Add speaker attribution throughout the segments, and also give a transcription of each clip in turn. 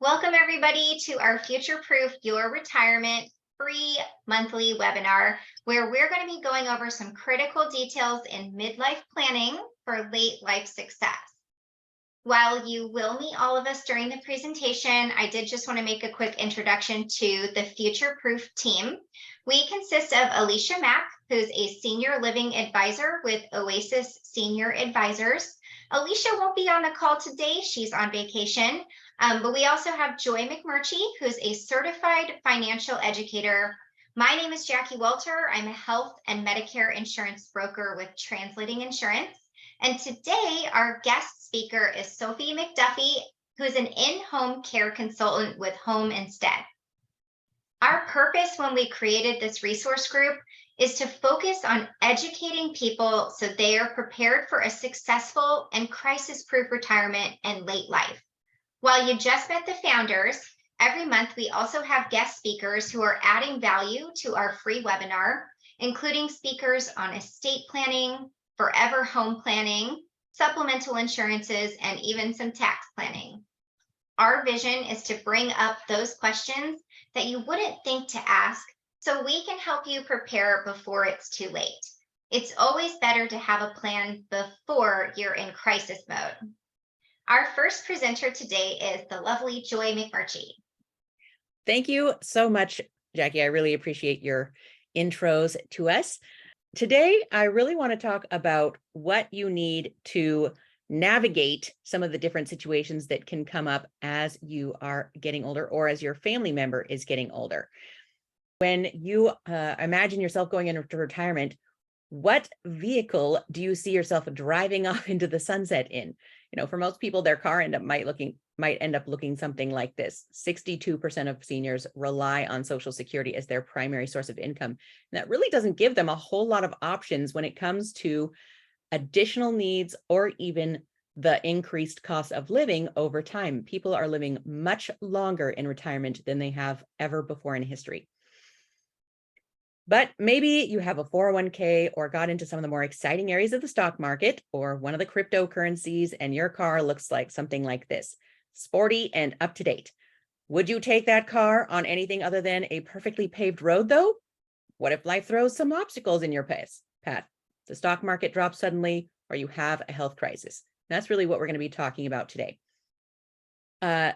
Speaker 1: Welcome, everybody, to our Future Proof Your Retirement free monthly webinar, where we're going to be going over some critical details in midlife planning for late life success. While you will meet all of us during the presentation, I did just want to make a quick introduction to the Future Proof team. We consist of Alicia Mack, who's a senior living advisor with Oasis Senior Advisors. Alicia won't be on the call today. She's on vacation. But we also have Joy McMurtry, who's a certified financial educator. My name is Jackie Walter. I'm a health and Medicare insurance broker with Translating Insurance. And today, our guest speaker is Sophie McDuffey, who's an in-home care consultant with Home Instead. Our purpose when we created this resource group is to focus on educating people so they are prepared for a successful and crisis-proof retirement and late life. While you just met the founders, every month we also have guest speakers who are adding value to our free webinar, including speakers on estate planning, forever home planning, supplemental insurances, and even some tax planning. Our vision is to bring up those questions that you wouldn't think to ask so we can help you prepare before it's too late. It's always better to have a plan before you're in crisis mode. Our first presenter today is the lovely Joy McMurtry.
Speaker 2: Thank you so much, Jackie. I really appreciate your intros to us. Today, I really want to talk about what you need to navigate some of the different situations that can come up as you are getting older or as your family member is getting older. When you imagine yourself going into retirement, what vehicle do you see yourself driving off into the sunset in? For most people, their car might end up looking something like this. 62% of seniors rely on Social Security as their primary source of income. And that really doesn't give them a whole lot of options when it comes to additional needs or even the increased cost of living over time. People are living much longer in retirement than they have ever before in history. But maybe you have a 401k or got into some of the more exciting areas of the stock market or one of the cryptocurrencies, and your car looks like something like this, sporty and up to date. Would you take that car on anything other than a perfectly paved road, though? What if life throws some obstacles in your path? The stock market drops suddenly, or you have a health crisis. That's really what we're going to be talking about today.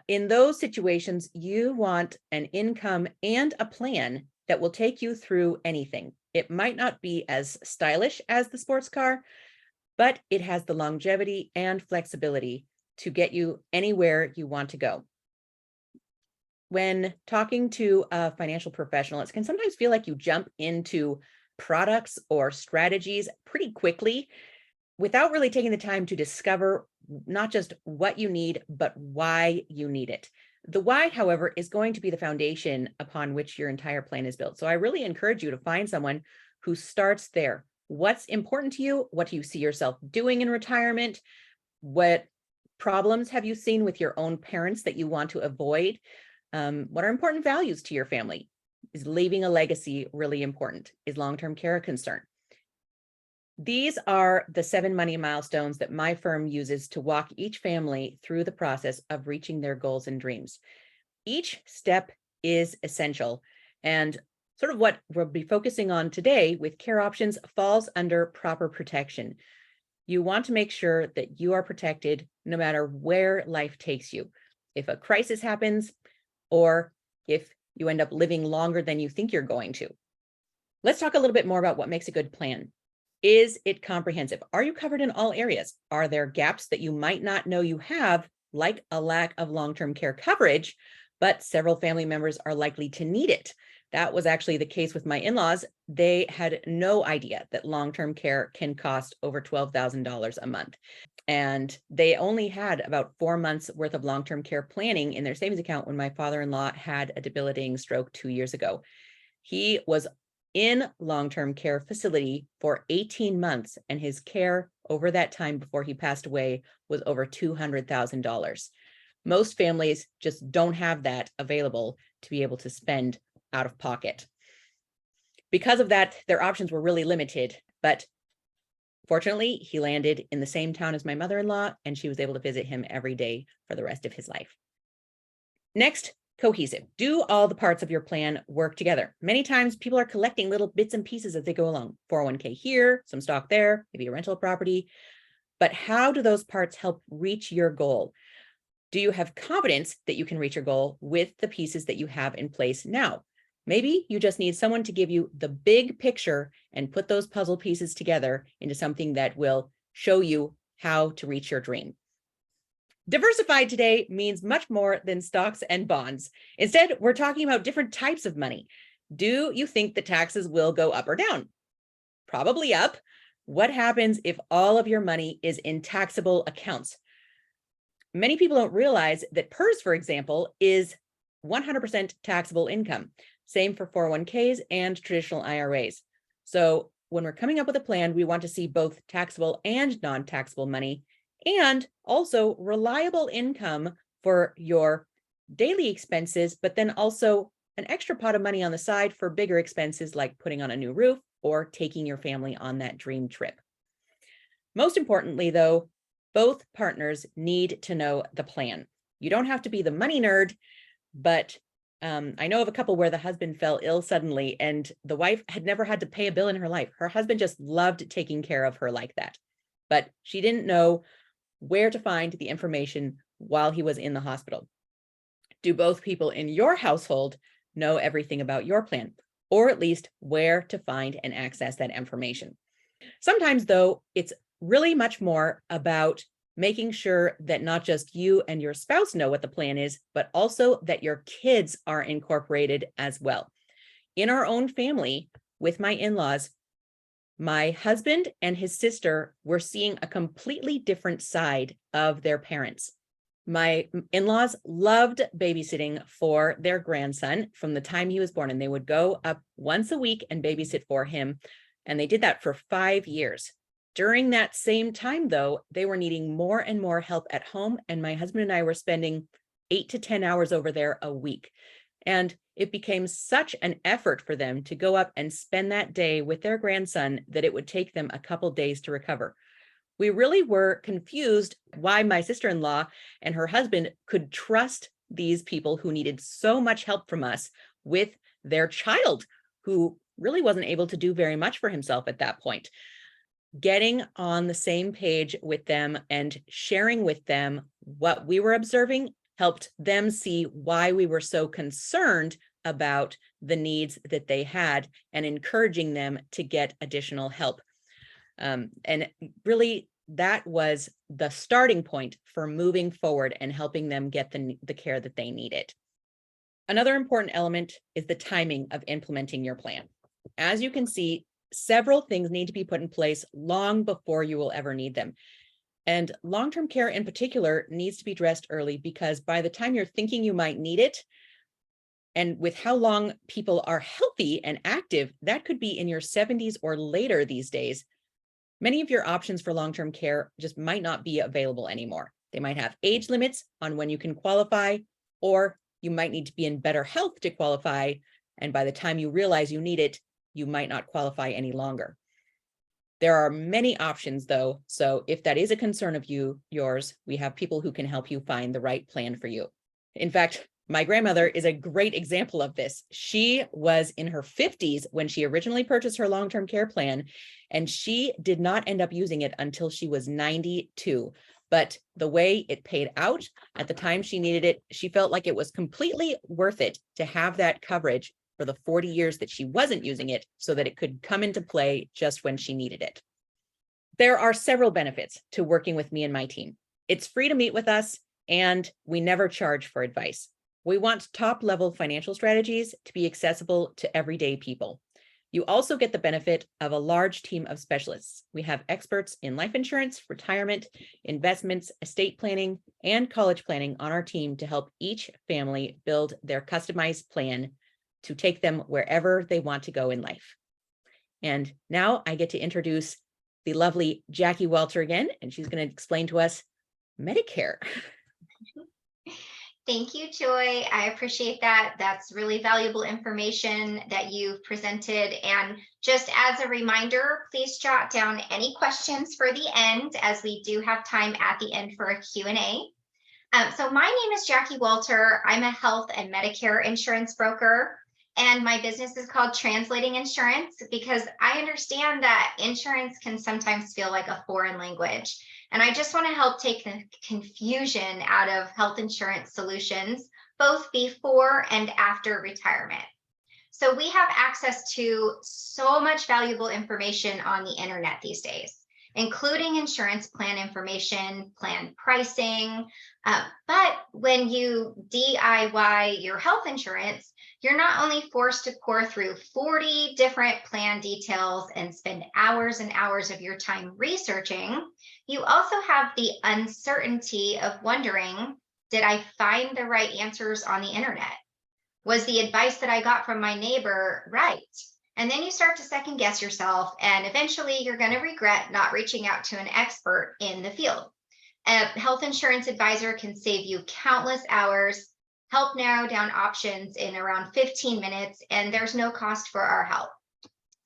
Speaker 2: In those situations, you want an income and a plan that will take you through anything. It might not be as stylish as the sports car, but it has the longevity and flexibility to get you anywhere you want to go. When talking to a financial professional, it can sometimes feel like you jump into products or strategies pretty quickly without really taking the time to discover not just what you need, but why you need it. The why, however, is going to be the foundation upon which your entire plan is built. So I really encourage you to find someone who starts there. What's important to you? What do you see yourself doing in retirement? What problems have you seen with your own parents that you want to avoid? What are important values to your family? Is leaving a legacy really important? Is long-term care a concern? These are the 7 money milestones that my firm uses to walk each family through the process of reaching their goals and dreams. Each step is essential, and sort of what we'll be focusing on today with care options falls under proper protection. You want to make sure that you are protected no matter where life takes you. If a crisis happens, or if you end up living longer than you think you're going to. Let's talk a little bit more about what makes a good plan. Is it comprehensive? Are you covered in all areas? Are there gaps that you might not know you have, like a lack of long-term care coverage, but several family members are likely to need it? That was actually the case with my in-laws. They had no idea that long-term care can cost over $12,000 a month. And they only had about 4 months worth of long-term care planning in their savings account when my father-in-law had a debilitating stroke 2 years ago. He was in long-term care facility for 18 months, and his care over that time before he passed away was over $200,000. Most families just don't have that available to be able to spend out of pocket. Because of that, their options were really limited, but fortunately, he landed in the same town as my mother-in-law, and she was able to visit him every day for the rest of his life. Next, cohesive. Do all the parts of your plan work together? Many times people are collecting little bits and pieces as they go along. 401k here, some stock there, maybe a rental property. But how do those parts help reach your goal? Do you have confidence that you can reach your goal with the pieces that you have in place now? Maybe you just need someone to give you the big picture and put those puzzle pieces together into something that will show you how to reach your dream. Diversified today means much more than stocks and bonds. Instead, we're talking about different types of money. Do you think the taxes will go up or down? Probably up. What happens if all of your money is in taxable accounts? Many people don't realize that PERS, for example, is 100% taxable income. Same for 401ks and traditional IRAs. So when we're coming up with a plan, we want to see both taxable and non-taxable money, and also reliable income for your daily expenses, but then also an extra pot of money on the side for bigger expenses like putting on a new roof or taking your family on that dream trip. Most importantly, though, both partners need to know the plan. You don't have to be the money nerd, but I know of a couple where the husband fell ill suddenly and the wife had never had to pay a bill in her life. Her husband just loved taking care of her like that, but she didn't know where to find the information while he was in the hospital. Do both people in your household know everything about your plan, or at least where to find and access that information? Sometimes, though, it's really much more about making sure that not just you and your spouse know what the plan is, but also that your kids are incorporated as well. In our own family, with my in-laws, my husband and his sister were seeing a completely different side of their parents. My in-laws loved babysitting for their grandson from the time he was born, and they would go up once a week and babysit for him. And they did that for 5 years. During that same time, though, they were needing more and more help at home. And my husband and I were spending 8 to 10 hours over there a week. And it became such an effort for them to go up and spend that day with their grandson that it would take them a couple days to recover. We really were confused why my sister-in-law and her husband could trust these people who needed so much help from us with their child, who really wasn't able to do very much for himself at that point. Getting on the same page with them and sharing with them what we were observing helped them see why we were so concerned about the needs that they had and encouraging them to get additional help. And really, that was the starting point for moving forward and helping them get the care that they needed. Another important element is the timing of implementing your plan. As you can see, several things need to be put in place long before you will ever need them. And long-term care in particular needs to be addressed early, because by the time you're thinking you might need it, and with how long people are healthy and active, that could be in your 70s or later these days. Many of your options for long-term care just might not be available anymore. They might have age limits on when you can qualify, or you might need to be in better health to qualify. And by the time you realize you need it, you might not qualify any longer. There are many options, though. So if that is a concern of yours, we have people who can help you find the right plan for you. In fact, my grandmother is a great example of this. She was in her 50s when she originally purchased her long-term care plan, and she did not end up using it until she was 92. But the way it paid out at the time she needed it, she felt like it was completely worth it to have that coverage for the 40 years that she wasn't using it, so that it could come into play just when she needed it. There are several benefits to working with me and my team. It's free to meet with us, and we never charge for advice. We want top-level financial strategies to be accessible to everyday people. You also get the benefit of a large team of specialists. We have experts in life insurance, retirement, investments, estate planning, and college planning on our team to help each family build their customized plan to take them wherever they want to go in life. And now I get to introduce the lovely Jackie Walter again, and she's going to explain to us Medicare.
Speaker 1: Thank you, Joy. I appreciate that. That's really valuable information that you've presented. And just as a reminder, please jot down any questions for the end, as we do have time at the end for a Q&A. So my name is Jackie Walter. I'm a health and Medicare insurance broker, and my business is called Translating Insurance because I understand that insurance can sometimes feel like a foreign language. And I just want to help take the confusion out of health insurance solutions, both before and after retirement. So we have access to so much valuable information on the internet these days, including insurance plan information, plan pricing. But when you DIY your health insurance, you're not only forced to pour through 40 different plan details and spend hours and hours of your time researching, you also have the uncertainty of wondering, did I find the right answers on the internet? Was the advice that I got from my neighbor right? And then you start to second guess yourself, and eventually you're going to regret not reaching out to an expert in the field. A health insurance advisor can save you countless hours, help narrow down options in around 15 minutes, and there's no cost for our help.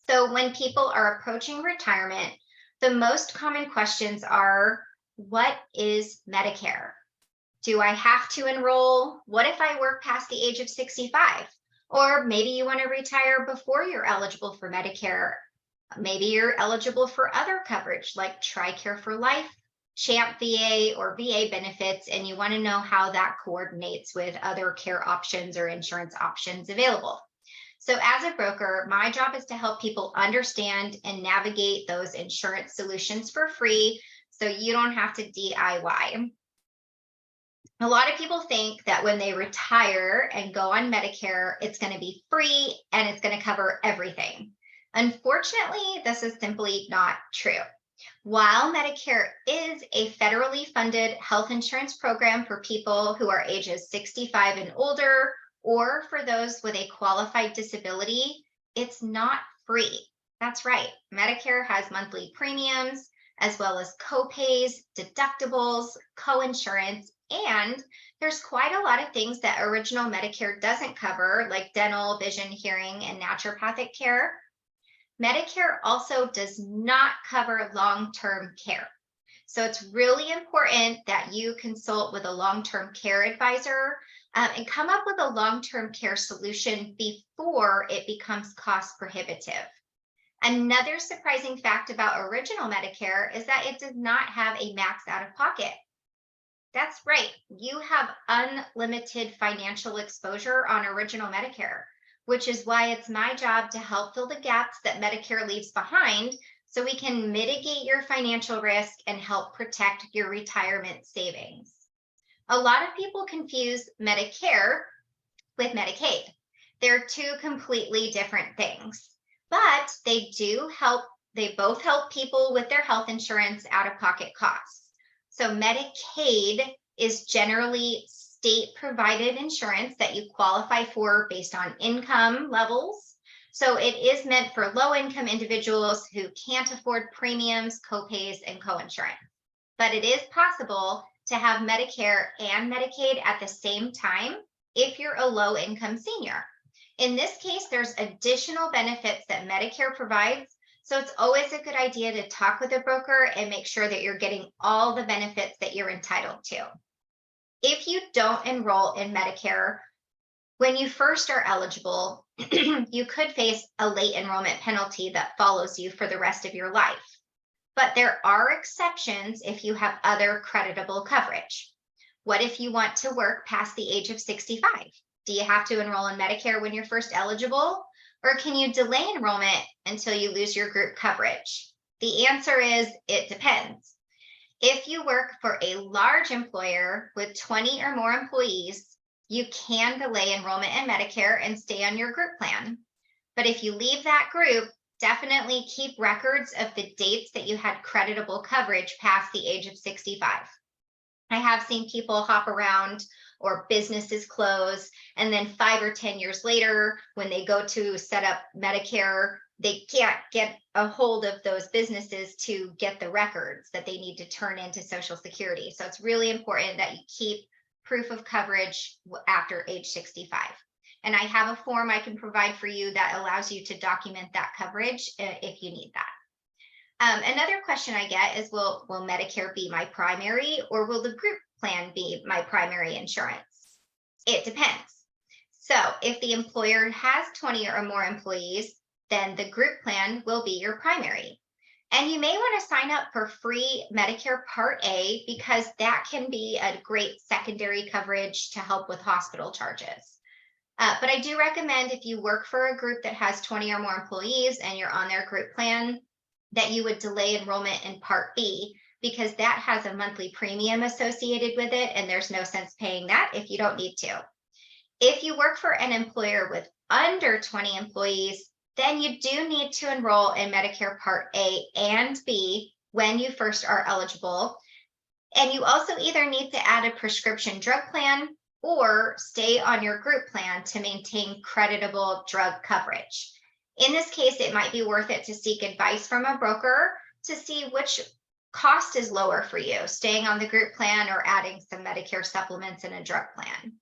Speaker 1: So when people are approaching retirement, the most common questions are, what is Medicare? Do I have to enroll? What if I work past the age of 65? Or maybe you want to retire before you're eligible for Medicare. Maybe you're eligible for other coverage like TRICARE for Life, CHAMP VA, or VA benefits, and you want to know how that coordinates with other care options or insurance options available. So as a broker, my job is to help people understand and navigate those insurance solutions for free so you don't have to DIY. A lot of people think that when they retire and go on Medicare, it's going to be free and it's going to cover everything. Unfortunately, this is simply not true. While Medicare is a federally funded health insurance program for people who are ages 65 and older, or for those with a qualified disability, it's not free. That's right. Medicare has monthly premiums, as well as co-pays, deductibles, co-insurance, and there's quite a lot of things that original Medicare doesn't cover, like dental, vision, hearing, and naturopathic care. Medicare also does not cover long-term care. So it's really important that you consult with a long-term care advisor and come up with a long-term care solution before it becomes cost prohibitive. Another surprising fact about original Medicare is that it does not have a max out of pocket. That's right. You have unlimited financial exposure on original Medicare, which is why it's my job to help fill the gaps that Medicare leaves behind so we can mitigate your financial risk and help protect your retirement savings. A lot of people confuse Medicare with Medicaid. They're two completely different things, but they both help people with their health insurance out-of-pocket costs. So Medicaid is generally state-provided insurance that you qualify for based on income levels. So it is meant for low-income individuals who can't afford premiums, co-pays, and co-insurance. But it is possible to have Medicare and Medicaid at the same time if you're a low-income senior. In this case, there's additional benefits that Medicare provides. So it's always a good idea to talk with a broker and make sure that you're getting all the benefits that you're entitled to. If you don't enroll in Medicare, when you first are eligible, you could face a late enrollment penalty that follows you for the rest of your life. But there are exceptions if you have other creditable coverage. What if you want to work past the age of 65? Do you have to enroll in Medicare when you're first eligible? Or can you delay enrollment until you lose your group coverage? The answer is it depends. If you work for a large employer with 20 or more employees, you can delay enrollment in Medicare and stay on your group plan. But if you leave that group, definitely keep records of the dates that you had creditable coverage past the age of 65. I have seen people hop around or businesses close, and then 5 or 10 years later, when they go to set up Medicare, they can't get a hold of those businesses to get the records that they need to turn into Social Security. So it's really important that you keep proof of coverage after age 65. And I have a form I can provide for you that allows you to document that coverage if you need that. Another question I get is, will Medicare be my primary, or will the group plan be my primary insurance? It depends. So if the employer has 20 or more employees, then the group plan will be your primary. And you may want to sign up for free Medicare Part A because that can be a great secondary coverage to help with hospital charges. But I do recommend if you work for a group that has 20 or more employees and you're on their group plan, that you would delay enrollment in Part B because that has a monthly premium associated with it, and there's no sense paying that if you don't need to. If you work for an employer with under 20 employees, then you do need to enroll in Medicare Part A and B when you first are eligible. And you also either need to add a prescription drug plan or stay on your group plan to maintain creditable drug coverage. In this case, it might be worth it to seek advice from a broker to see which cost is lower for you, staying on the group plan or adding some Medicare supplements in a drug plan.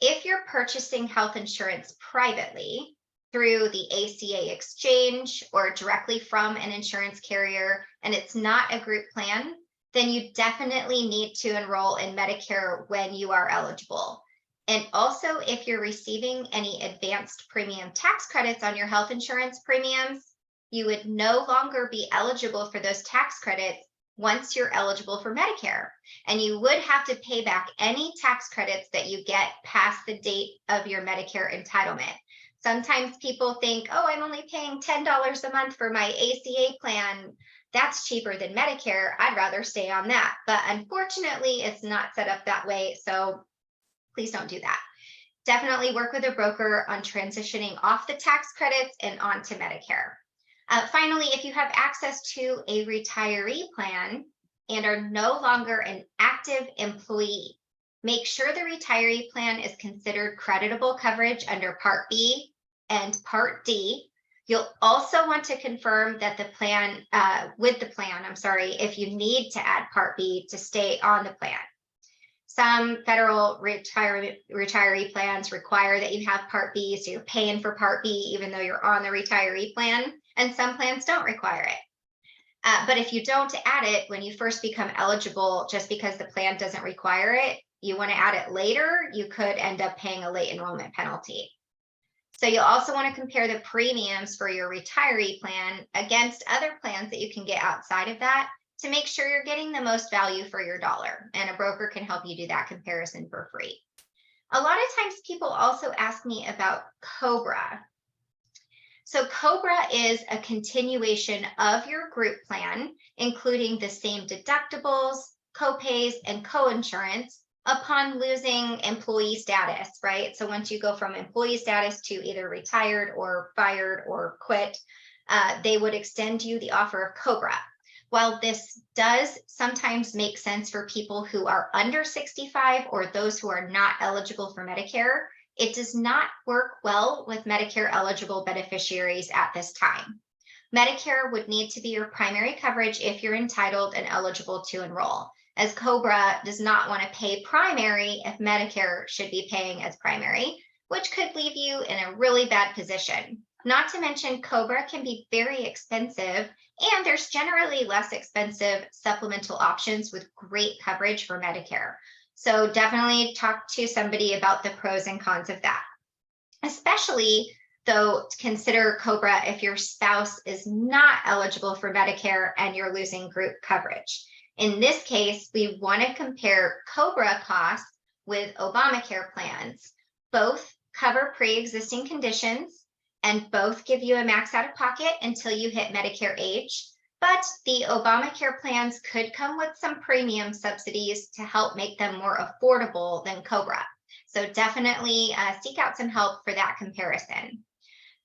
Speaker 1: If you're purchasing health insurance privately through the ACA exchange or directly from an insurance carrier, and it's not a group plan, then you definitely need to enroll in Medicare when you are eligible. And also, if you're receiving any advanced premium tax credits on your health insurance premiums, you would no longer be eligible for those tax credits once you're eligible for Medicare. And you would have to pay back any tax credits that you get past the date of your Medicare entitlement. Sometimes people think, oh, I'm only paying $10 a month for my ACA plan. That's cheaper than Medicare. I'd rather stay on that. But unfortunately, it's not set up that way. So please don't do that. Definitely work with a broker on transitioning off the tax credits and onto Medicare. Finally, if you have access to a retiree plan and are no longer an active employee, make sure the retiree plan is considered creditable coverage under Part B and Part D. You'll also want to confirm that the plan, if you need to add Part B to stay on the plan. Some federal retiree plans require that you have Part B, so you're paying for Part B even though you're on the retiree plan, and some plans don't require it. But if you don't add it when you first become eligible, just because the plan doesn't require it, you want to add it later, you could end up paying a late enrollment penalty. So you'll also want to compare the premiums for your retiree plan against other plans that you can get outside of that to make sure you're getting the most value for your dollar. And a broker can help you do that comparison for free. A lot of times people also ask me about COBRA. So COBRA is a continuation of your group plan, including the same deductibles, copays, and coinsurance upon losing employee status, right? So once you go from employee status to either retired or fired or quit, they would extend you the offer of COBRA. While this does sometimes make sense for people who are under 65 or those who are not eligible for Medicare, it does not work well with Medicare eligible beneficiaries at this time. Medicare would need to be your primary coverage if you're entitled and eligible to enroll, as COBRA does not want to pay primary if Medicare should be paying as primary, which could leave you in a really bad position. Not to mention, COBRA can be very expensive, and there's generally less expensive supplemental options with great coverage for Medicare. So definitely talk to somebody about the pros and cons of that. Especially, though, consider COBRA if your spouse is not eligible for Medicare and you're losing group coverage. In this case, we want to compare COBRA costs with Obamacare plans. Both cover pre-existing conditions, and both give you a max out of pocket until you hit Medicare age. But the Obamacare plans could come with some premium subsidies to help make them more affordable than COBRA. So definitely seek out some help for that comparison.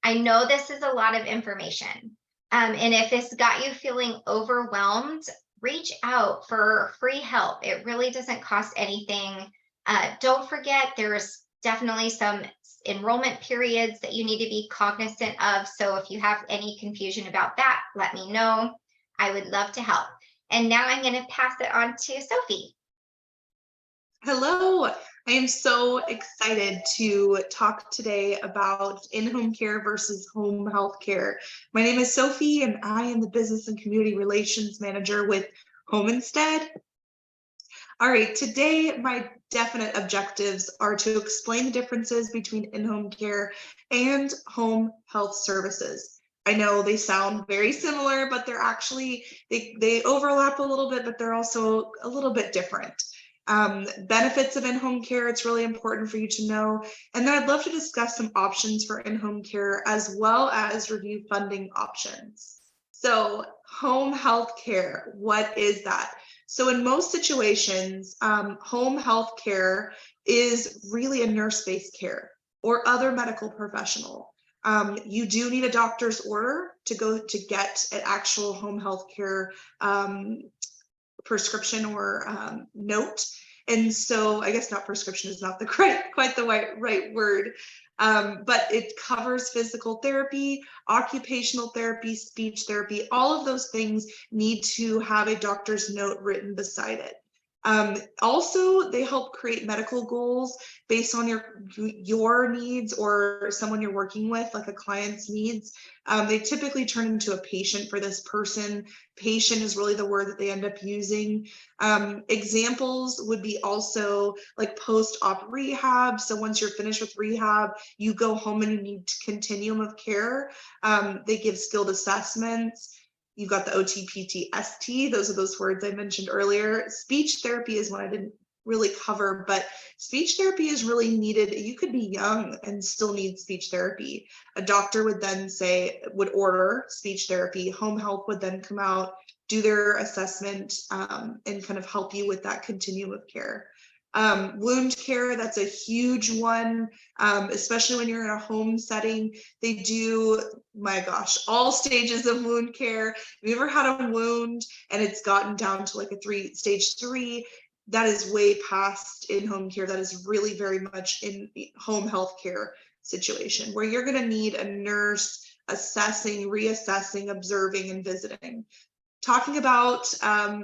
Speaker 1: I know this is a lot of information. And if this got you feeling overwhelmed, reach out for free help. It really doesn't cost anything. Don't forget, there's definitely some enrollment periods that you need to be cognizant of. So if you have any confusion about that, let me know. I would love to help. And now I'm going to pass it on to Sophie.
Speaker 3: Hello, I am so excited to talk today about in-home care versus home health care. My name is Sophie, and I am the Business and Community Relations Manager with Home Instead. All right, today my definite objectives are to explain the differences between in-home care and home health services. I know they sound very similar, but they're actually, they overlap a little bit, but they're also a little bit different. Benefits of in-home care, it's really important for you to know. And then I'd love to discuss some options for in-home care as well as review funding options. So home health care, what is that? So in most situations, home health care is really a nurse-based care or other medical professional. You do need a doctor's order to go to get an actual home health care prescription or note. And so I guess not prescription is not the quite the right word, but it covers physical therapy, occupational therapy, speech therapy. All of those things need to have a doctor's note written beside it. Also, they help create medical goals based on your needs or someone you're working with, like a client's needs. They typically turn into a patient for this person. Patient is really the word that they end up using. Examples would be also like post-op rehab. So once you're finished with rehab, you go home and you need continuum of care. They give skilled assessments. You've got the OT, PT, ST. Those are those words I mentioned earlier. Speech therapy is one I didn't really cover, but speech therapy is really needed. You could be young and still need speech therapy. A doctor would then would order speech therapy. Home health would then come out, do their assessment, and kind of help you with that continuum of care. Wound care, that's a huge one, especially when you're in a home setting. They do, my gosh, all stages of wound care. Have you ever had a wound and it's gotten down to like a stage 3? That is way past in-home care. That is really very much in home health care situation where you're going to need a nurse assessing, reassessing, observing, and visiting. Talking about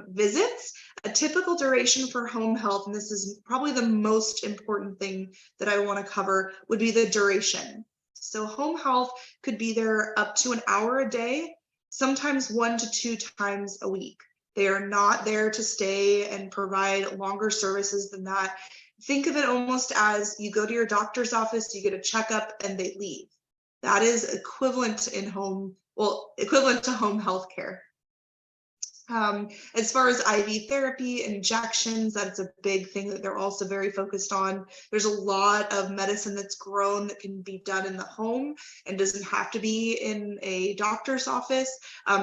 Speaker 3: visits, a typical duration for home health, and this is probably the most important thing that I want to cover, would be the duration. So home health could be there up to an hour a day, sometimes 1 to 2 times a week. They are not there to stay and provide longer services than that. Think of it almost as you go to your doctor's office, you get a checkup, and they leave. That is equivalent to equivalent to home health care. As far as IV therapy, injections, that's a big thing that they're also very focused on. There's a lot of medicine that's grown that can be done in the home and doesn't have to be in a doctor's office,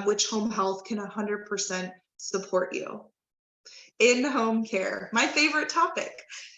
Speaker 3: which home health can 100% support you. In-home care, my favorite topic.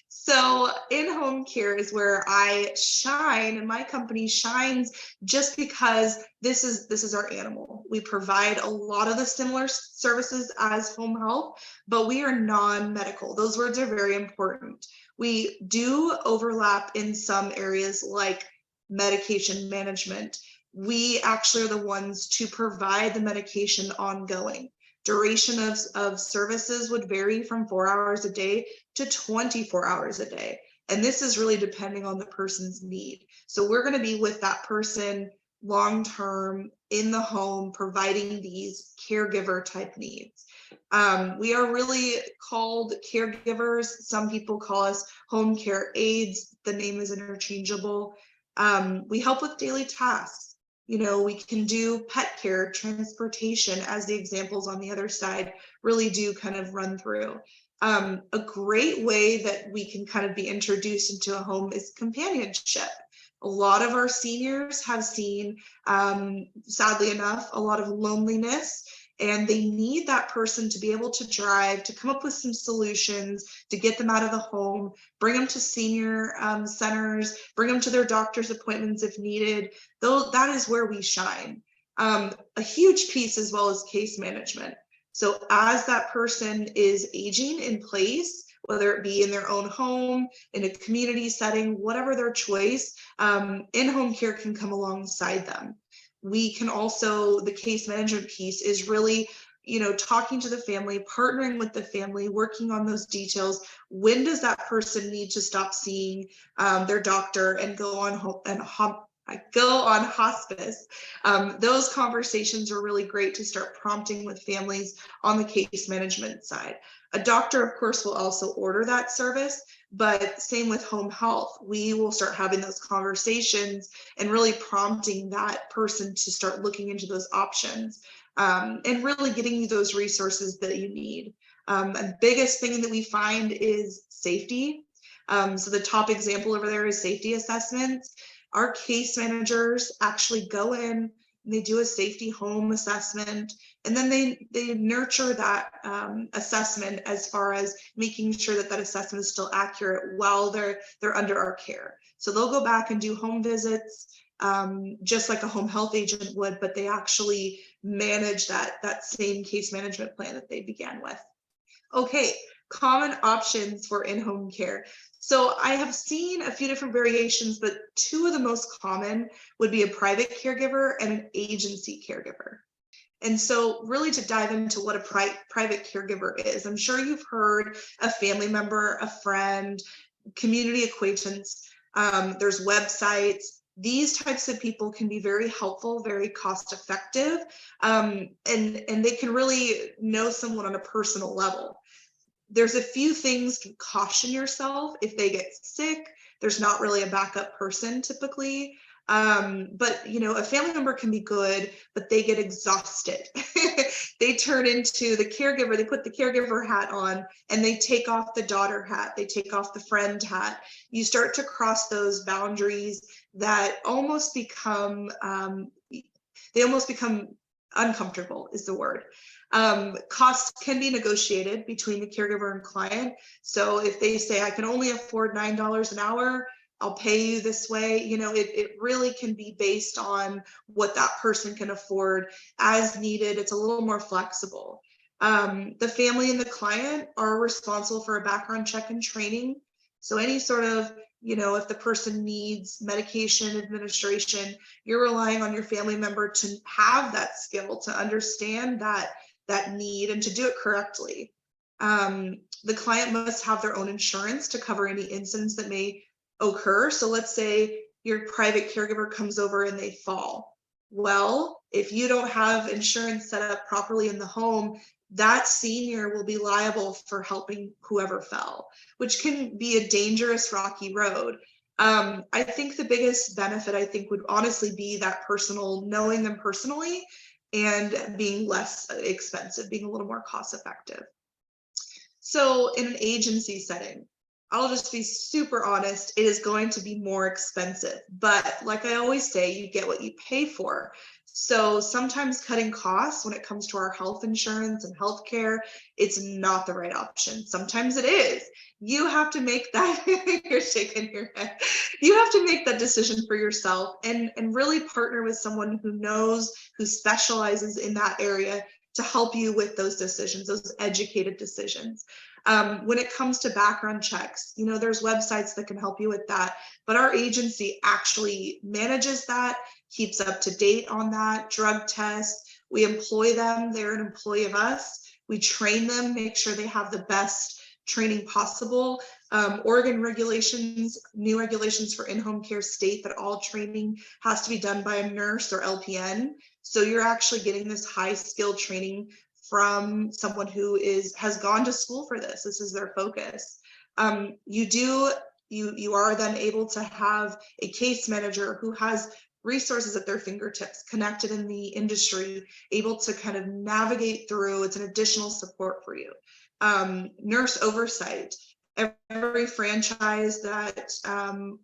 Speaker 3: So in-home care is where I shine and my company shines just because this is our animal. We provide a lot of the similar services as home health, but we are non-medical. Those words are very important. We do overlap in some areas like medication management. We actually are the ones to provide the medication ongoing. Duration of services would vary from 4 hours a day to 24 hours a day. And this is really depending on the person's need. So we're going to be with that person long-term in the home, providing these caregiver type needs. We are really called caregivers. Some people call us home care aides. The name is interchangeable. We help with daily tasks. You know, we can do pet care, transportation, as the examples on the other side really do kind of run through. A great way that we can kind of be introduced into a home is companionship. A lot of our seniors have seen, sadly enough, a lot of loneliness, and they need that person to be able to drive, to come up with some solutions, to get them out of the home, bring them to senior centers, bring them to their doctor's appointments if needed. Though that is where we shine. A huge piece as well as case management. So as that person is aging in place, whether it be in their own home, in a community setting, whatever their choice, in-home care can come alongside them. We can also, the case management piece is really, you know, talking to the family, partnering with the family, working on those details. When does that person need to stop seeing their doctor and go on home and go on hospice. Those conversations are really great to start prompting with families on the case management side. A doctor, of course, will also order that service, but same with home health. We will start having those conversations and really prompting that person to start looking into those options, and really getting you those resources that you need. The biggest thing that we find is safety. So the top example over there is safety assessments. Our case managers actually go in and they do a safety home assessment, and then they nurture that assessment as far as making sure that that assessment is still accurate while they're under our care. So they'll go back and do home visits, just like a home health agent would, but they actually manage that same case management plan that they began with. Okay, common options for in-home care. So I have seen a few different variations, but two of the most common would be a private caregiver and an agency caregiver. And so really to dive into what a private caregiver is, I'm sure you've heard a family member, a friend, community acquaintance, there's websites. These types of people can be very helpful, very cost effective, and they can really know someone on a personal level. There's a few things to caution yourself. If they get sick, there's not really a backup person typically. But a family member can be good, but they get exhausted. They turn into the caregiver, they put the caregiver hat on and they take off the daughter hat, they take off the friend hat. You start to cross those boundaries that almost become, uncomfortable is the word. Costs can be negotiated between the caregiver and client. So if they say, I can only afford $9 an hour, I'll pay you this way. It really can be based on what that person can afford as needed. It's a little more flexible. The family and the client are responsible for a background check and training. So any sort of, if the person needs medication administration, you're relying on your family member to have that skill, to understand that need and to do it correctly. The client must have their own insurance to cover any incidents that may occur. So let's say your private caregiver comes over and they fall. Well, if you don't have insurance set up properly in the home, that senior will be liable for helping whoever fell, which can be a dangerous, rocky road. I think the biggest benefit, would honestly be that knowing them personally and being less expensive, being a little more cost effective. So in an agency setting, I'll just be super honest, it is going to be more expensive, but like I always say, you get what you pay for. So sometimes cutting costs when it comes to our health insurance and healthcare, it's not the right option. Sometimes it is. You have to make that, you're shaking your head. You have to make that decision for yourself and really partner with someone who knows, who specializes in that area to help you with those decisions, those educated decisions. When it comes to background checks, there's websites that can help you with that, but our agency actually manages that, keeps up to date on that, drug tests. We employ them, they're an employee of us. We train them, make sure they have the best training possible. Oregon regulations, new regulations for in-home care state that all training has to be done by a nurse or LPN. So you're actually getting this high skilled training from someone who has gone to school for this. This is their focus. You are then able to have a case manager who has resources at their fingertips, connected in the industry, able to kind of navigate through. It's an additional support for you. Nurse oversight. Every franchise that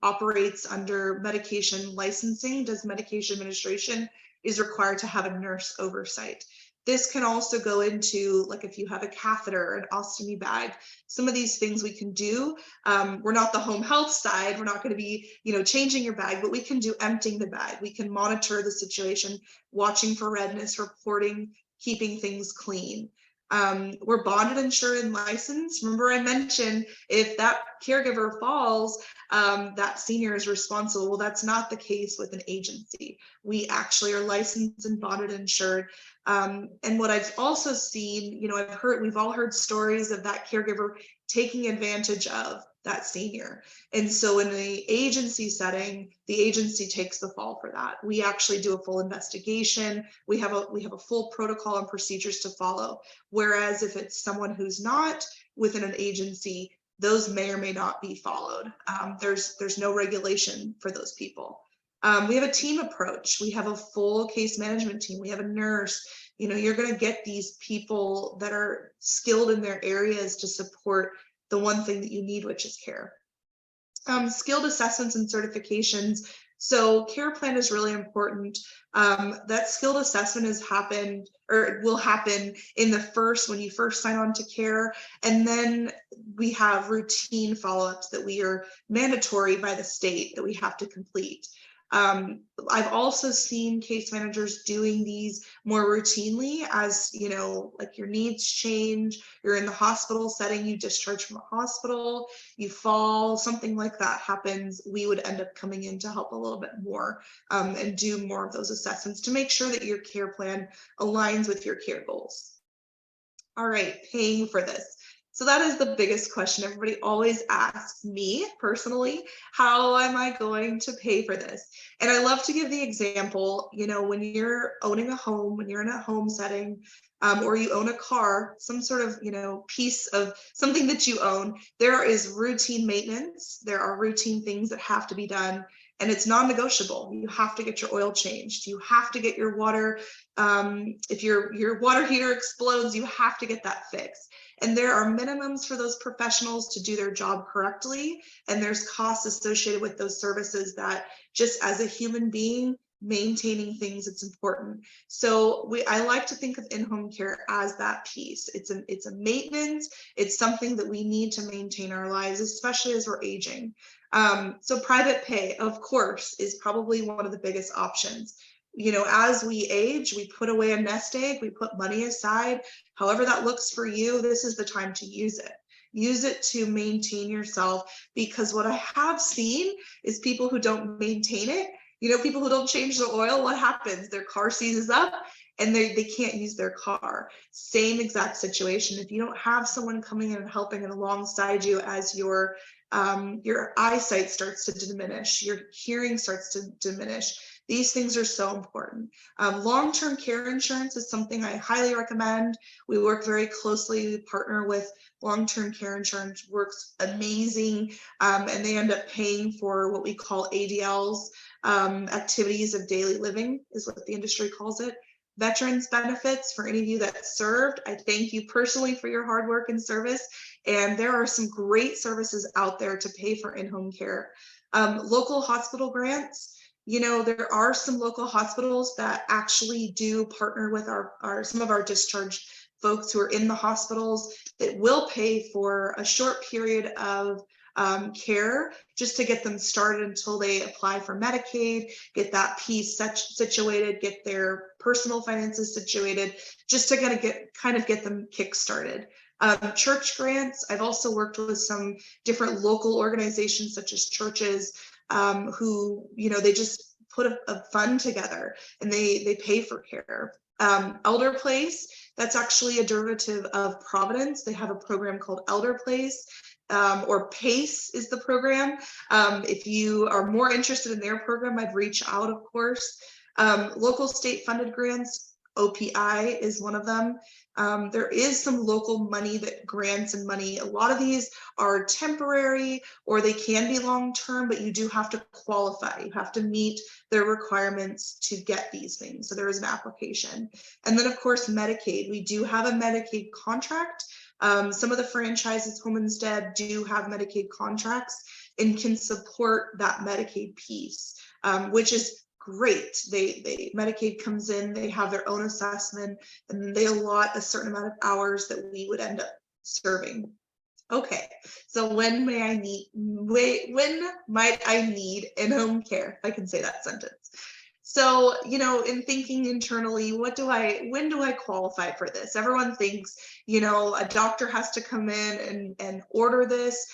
Speaker 3: operates under medication licensing, does medication administration, is required to have a nurse oversight. This can also go into, like, if you have a catheter, an ostomy bag, some of these things we can do. We're not the home health side. We're not going to be, changing your bag, but we can do emptying the bag. We can monitor the situation, watching for redness, reporting, keeping things clean. We're bonded, insured, and licensed. Remember I mentioned if that caregiver falls, that senior is responsible. Well, that's not the case with an agency. We actually are licensed and bonded, insured. And what I've also seen, we've all heard stories of that caregiver taking advantage of that senior. And so in the agency setting, the agency takes the fall for that. We actually do a full investigation. We have a full protocol and procedures to follow. Whereas if it's someone who's not within an agency, those may or may not be followed. There's no regulation for those people. We have a team approach. We have a full case management team. We have a nurse. You're going to get these people that are skilled in their areas to support the one thing that you need, which is care. Skilled assessments and certifications. So care plan is really important. That skilled assessment will happen in when you first sign on to care. And then we have routine follow-ups that we are mandatory by the state that we have to complete. I've also seen case managers doing these more routinely as, like your needs change, you're in the hospital setting, you discharge from a hospital, you fall, something like that happens. We would end up coming in to help a little bit more and do more of those assessments to make sure that your care plan aligns with your care goals. All right, paying for this. So that is the biggest question. Everybody always asks me personally, how am I going to pay for this? And I love to give the example, when you're owning a home, when you're in a home setting, or you own a car, some sort of, piece of something that you own, there is routine maintenance. There are routine things that have to be done. And it's non-negotiable. You have to get your oil changed. You have to get your water. If your water heater explodes, you have to get that fixed. And there are minimums for those professionals to do their job correctly. And there's costs associated with those services that just as a human being, maintaining things, it's important. So I like to think of in-home care as that piece. It's a maintenance. It's something that we need to maintain our lives, especially as we're aging. So private pay, of course, is probably one of the biggest options. As we age, we put away a nest egg, we put money aside. However that looks for you, this is the time to use it. Use it to maintain yourself, because what I have seen is people who don't maintain it, people who don't change the oil, what happens? Their car seizes up and they can't use their car. Same exact situation. If you don't have someone coming in and helping it alongside you as your eyesight starts to diminish, your hearing starts to diminish. These things are so important. Long-term care insurance is something I highly recommend. We work very closely. We partner with long-term care insurance, works amazing. And they end up paying for what we call ADLs, activities of daily living is what the industry calls it. Veterans benefits, for any of you that served, I thank you personally for your hard work and service. And there are some great services out there to pay for in-home care. Local hospital grants. There are some local hospitals that actually do partner with some of our discharged folks who are in the hospitals that will pay for a short period of care just to get them started until they apply for Medicaid, get that piece situated, get their personal finances situated, just to get them kick-started. Church grants. I've also worked with some different local organizations such as churches who, they just put a fund together and they pay for care. Elder Place, that's actually a derivative of Providence. They have a program called Elder Place, or PACE is the program. If you are more interested in their program, I'd reach out, of course. Local state funded grants, OPI is one of them. There is some local money grants and money. A lot of these are temporary or they can be long-term, but you do have to qualify. You have to meet their requirements to get these things. So there is an application. And then of course, Medicaid. We do have a Medicaid contract. Some of the franchises, Home Instead, do have Medicaid contracts and can support that Medicaid piece, which is great. Medicaid comes in, they have their own assessment, and they allot a certain amount of hours that we would end up serving. Okay, so when might I need in-home care? If I can say that sentence. So, in thinking internally, when do I qualify for this? Everyone thinks, a doctor has to come in and order this.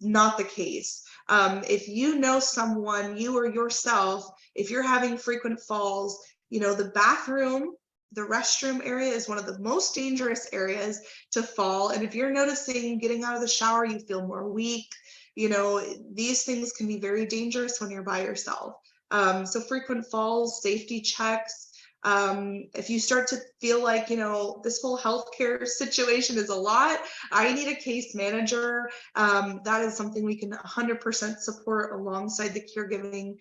Speaker 3: Not the case. If you know someone, you or yourself, if you're having frequent falls, the bathroom, the restroom area is one of the most dangerous areas to fall. And if you're noticing getting out of the shower, you feel more weak, These things can be very dangerous when you're by yourself. So frequent falls, safety checks. If you start to feel like, this whole healthcare situation is a lot, I need a case manager. That is something we can 100% support alongside the caregiving.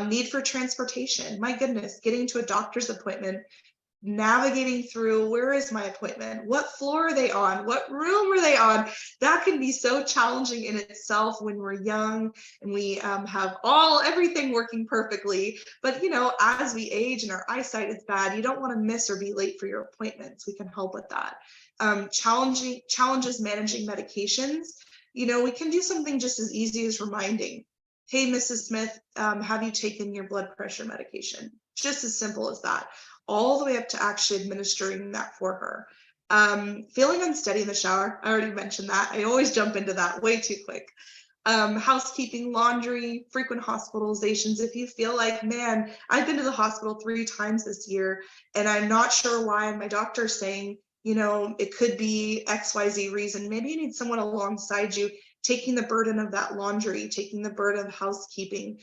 Speaker 3: Need for transportation. My goodness, getting to a doctor's appointment, navigating through, where is my appointment? What floor are they on? What room are they on? That can be so challenging in itself when we're young and we have everything working perfectly. But, as we age and our eyesight is bad, you don't want to miss or be late for your appointments. We can help with that. Challenges managing medications. We can do something just as easy as reminding, hey, Mrs. Smith, have you taken your blood pressure medication? Just as simple as that, all the way up to actually administering that for her. Feeling unsteady in the shower, I already mentioned that. I always jump into that way too quick. Housekeeping, laundry, frequent hospitalizations. If you feel like, man, I've been to the hospital 3 times this year and I'm not sure why, and my doctor's saying, it could be XYZ reason, maybe you need someone alongside you taking the burden of that laundry, taking the burden of housekeeping,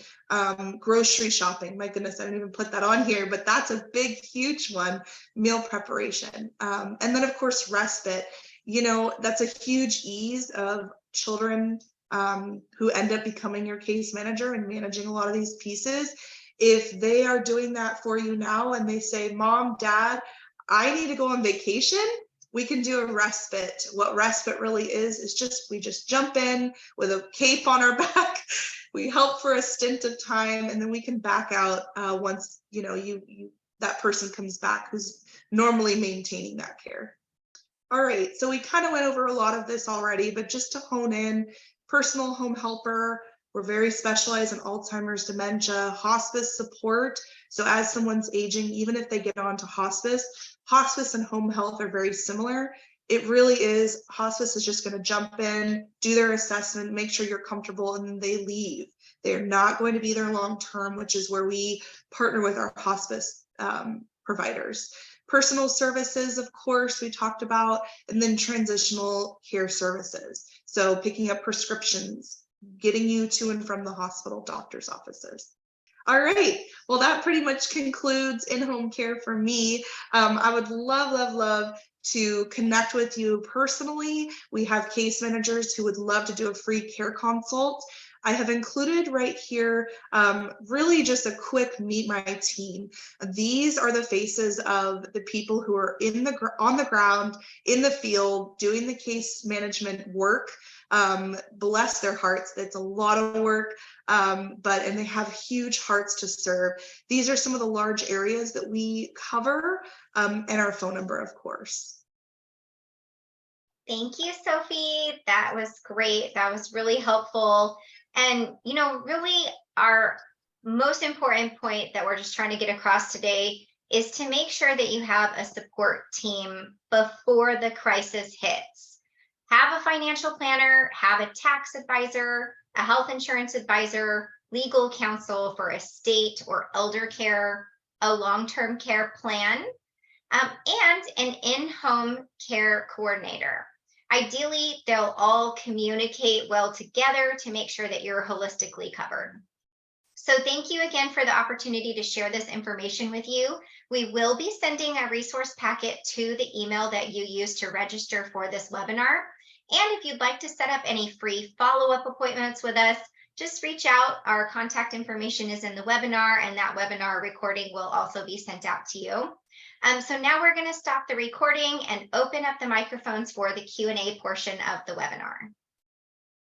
Speaker 3: grocery shopping. My goodness, I didn't even put that on here, but that's a big, huge one. Meal preparation. And then of course, respite. That's a huge ease of children who end up becoming your case manager and managing a lot of these pieces. If they are doing that for you now and they say, Mom, Dad, I need to go on vacation, we can do a respite. What respite really is we just jump in with a cape on our back. We help for a stint of time, and then we can back out once that person comes back who's normally maintaining that care. All right, so we kind of went over a lot of this already, but just to hone in, personal home helper. We're very specialized in Alzheimer's, dementia, hospice support. So as someone's aging, even if they get onto hospice and home health are very similar. It really is, hospice is just going to jump in, do their assessment, make sure you're comfortable, and then they leave. They're not going to be there long-term, which is where we partner with our hospice providers. Personal services, of course, we talked about, and then transitional care services. So picking up prescriptions, getting you to and from the hospital, doctor's offices. All right, well, that pretty much concludes in-home care for me. I would love to connect with you personally. We have case managers who would love to do a free care consult. I have included right here really just a quick meet my team. These are the faces of the people who are on the ground, in the field, doing the case management work. Bless their hearts. It's a lot of work, and they have huge hearts to serve. These are some of the large areas that we cover, and our phone number, of course.
Speaker 1: Thank you, Sophie. That was great. That was really helpful. And, really our most important point that we're just trying to get across today is to make sure that you have a support team before the crisis hits. Have a financial planner, have a tax advisor, a health insurance advisor, legal counsel for estate or elder care, a long-term care plan, and an in-home care coordinator. Ideally, they'll all communicate well together to make sure that you're holistically covered. So thank you again for the opportunity to share this information with you. We will be sending a resource packet to the email that you used to register for this webinar. And if you'd like to set up any free follow-up appointments with us, just reach out. Our contact information is in the webinar, and that webinar recording will also be sent out to you. So now we're going to stop the recording and open up the microphones for the Q&A portion of the webinar.